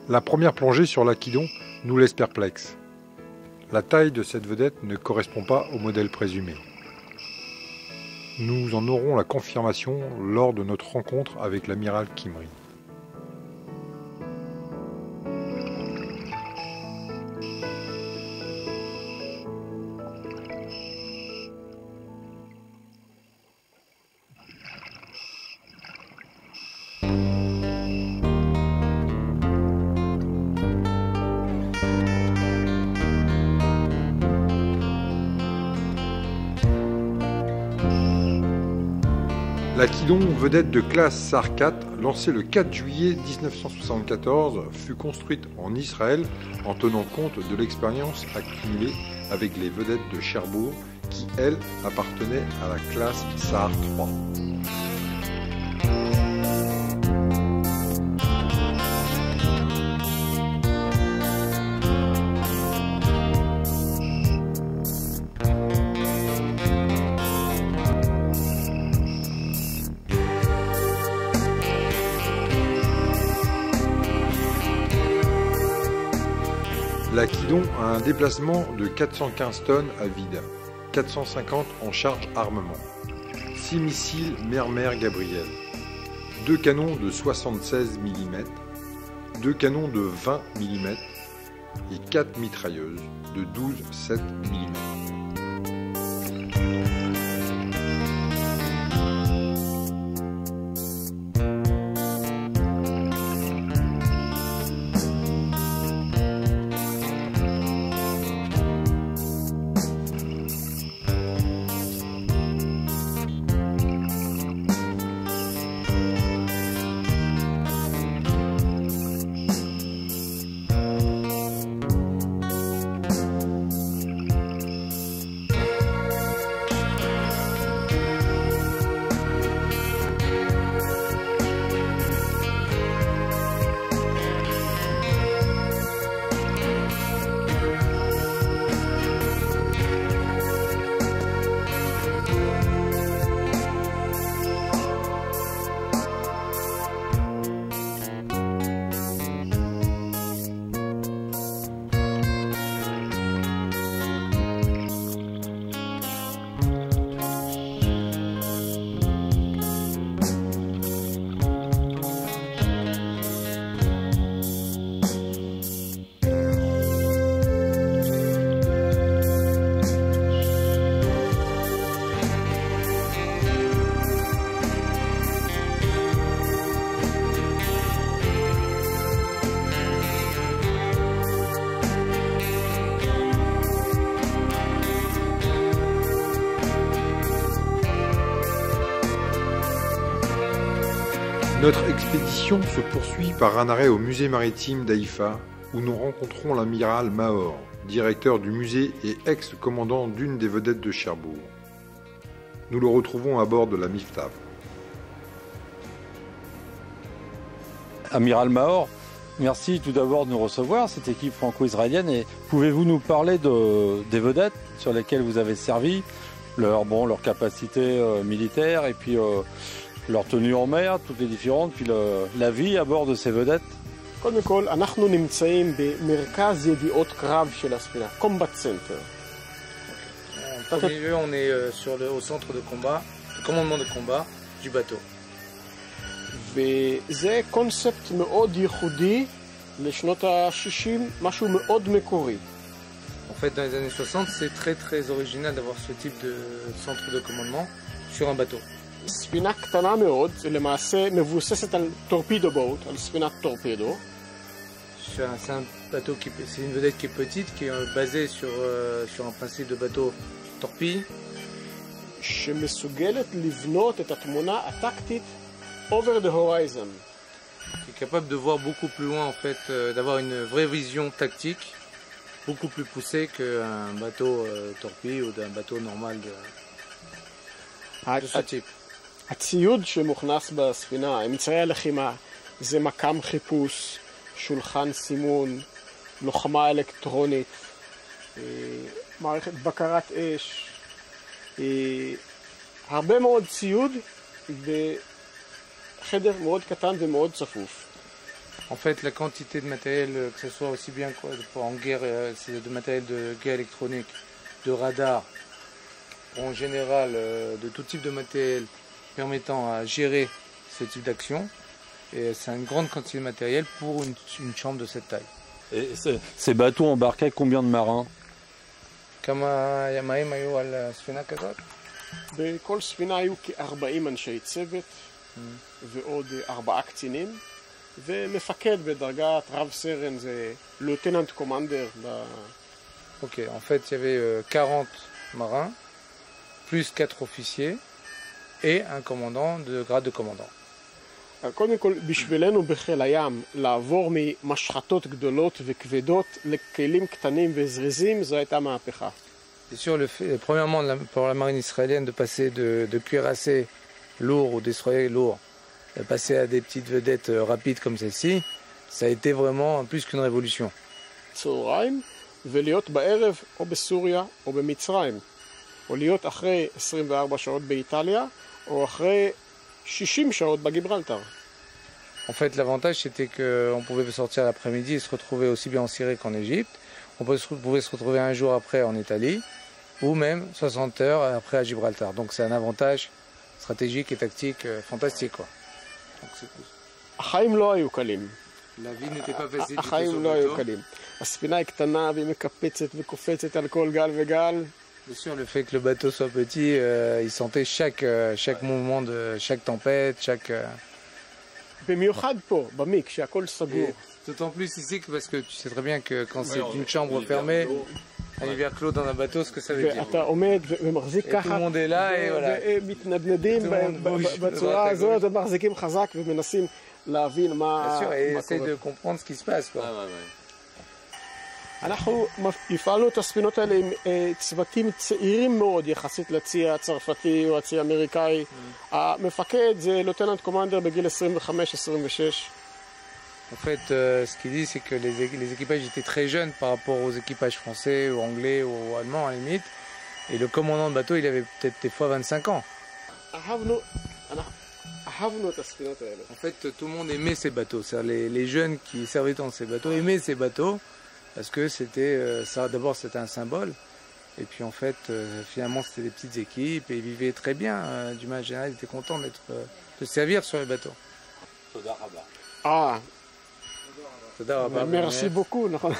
La première plongée sur l'Aquidon nous laisse perplexes. La taille de cette vedette ne correspond pas au modèle présumé. Nous en aurons la confirmation lors de notre rencontre avec l'amiral Kimry. L'Aquidon, vedette de classe SAR 4, lancée le 4 juillet 1974, fut construite en Israël en tenant compte de l'expérience accumulée avec les vedettes de Cherbourg qui, elles, appartenaient à la classe SAR 3. L'Aquidon a un déplacement de 415 tonnes à vide, 450 en charge armement, 6 missiles Mermer Gabriel, 2 canons de 76 mm, 2 canons de 20 mm et 4 mitrailleuses de 12,7 mm. Notre expédition se poursuit par un arrêt au musée maritime d'Haïfa, où nous rencontrons l'amiral Mahor, directeur du musée et ex-commandant d'une des vedettes de Cherbourg. Nous le retrouvons à bord de la Miftaf. Amiral Mahor, merci tout d'abord de nous recevoir, cette équipe franco-israélienne. Et pouvez-vous nous parler des vedettes sur lesquelles vous avez servi, leur capacité militaire et puis leur tenue en mer, toutes les différentes, puis la vie à bord de ces vedettes? קודם כל, אנחנו נמצאים במרכז ידיעות קרב של הספינה, Combat Center. En premier lieu, on est au centre de combat, le commandement de combat du bateau. וזה קונספט מאוד ייחודי לשנות ה-60, משהו מאוד מקורי. En fait, dans les années 60, c'est très original d'avoir ce type de centre de commandement sur un bateau. ספינה קטנה מאוד, למעשה מבוססת על טורפידו בוט, על ספינת טורפידו. C'est une vedette qui est petite, qui est basée sur un principe de bateau torpille. שמסוגלת לבנות את התמונה הטקטית over the horizon. Qui est capable de voir beaucoup plus loin, en fait, d'avoir une vraie vision tactique, beaucoup plus poussée qu'un bateau torpille ou d'un bateau normal de ce type. הציוד שמוכנס בספינה, אמצעי הלחימה, זה מקם חיפוש, שולחן סימון, לוחמה אלקטרונית, מערכת בקרת אש, הרבה מאוד ציוד בחדר מאוד קטן ומאוד צפוף. En fait, la quantité de matériel, que ce soit aussi bien en guerre, c'est de matériel de guerre électronique, de radar, en général de tout type de matériel permettant à gérer ce type d'action. Et c'est une grande quantité de matériel pour une chambre de cette taille. Et ces bateaux embarquaient combien de marins? כמה ימאים היו על הספינה כזאת? בכל ספינה היו כ-40 אנשי צוות ועוד 4 קצינים ומפקד בדרגת רב סרן זה לוטננט קומנדר. Ok, en fait il y avait 40 marins plus 4 officiers et un commandant de grade de commandant. קודם כל, בשבילנו בחיל הים, לעבור ממשחטות גדולות וכבדות לכלים קטנים וזריזים, זו הייתה מהפכה. C'est sûr, premièrement, pour la marine israélienne, de passer de cuirassés lourds ou destroyers lourds, de passer à des petites vedettes rapides comme celle-ci, ça a été vraiment plus qu'une révolution. צהריים, ולהיות בערב או בסוריה או במצרים, או להיות אחרי 24 שעות באיטליה, או אחרי 60 שעות בגיברלטר. En fait, l'avantage, c'était qu'on pouvait sortir l'après-midi et se retrouver aussi bien en Syrie qu'en Égypte. On pouvait se retrouver un jour après en Italie, ou même 60 heures après à Gibraltar. Donc c'est un avantage stratégique et tactique fantastique, quoi. Donc, החיים לא היו קלים. La vie n'était pas facile. החיים לא היו קלים. הספינה היא קטנה והיא מקפצת וקופצת על כל גל וגל. Bien sûr, le fait que le bateau soit petit, il sentait chaque mouvement de chaque tempête, chaque. במיוחד פה, במיק, שהכל סגור. D'autant plus ici que parce que tu sais très bien que quand c'est une chambre fermée, un hiver clos dans un bateau, ce que ça veut dire. ואתה עומד ומחזיק ככה, tout le monde est là et voilà. ומתנדנדים בצורה הזאת, ומחזיקים חזק ומנסים להבין מה Bien sûr, et essaye קורה. de comprendre ce qui se passe, quoi. אנחנו הפעלנו את הספינות האלה עם צוותים צעירים מאוד יחסית לצי הצרפתי או הצי האמריקאי. המפקד זה לוטננט קומנדר בגיל 25-26. En fait, ce qu'il dit, c'est que les équipages étaient très jeunes par rapport aux équipages français ou anglais ou allemands à la limite. Et le commandant de bateau, il avait peut-être des fois 25 ans. אהבנו את הספינות האלה. En fait, tout le monde aimait ces bateaux. C'est-à-dire les jeunes qui servaient dans ces bateaux aimaient ces bateaux parce que c'était ça. D'abord, c'était un symbole. Et puis en fait, finalement, c'était des petites équipes et ils vivaient très bien. Du manière générale, ils étaient contents de servir sur les bateaux. אה, תודה רבה. מרסי בוקו, נכון.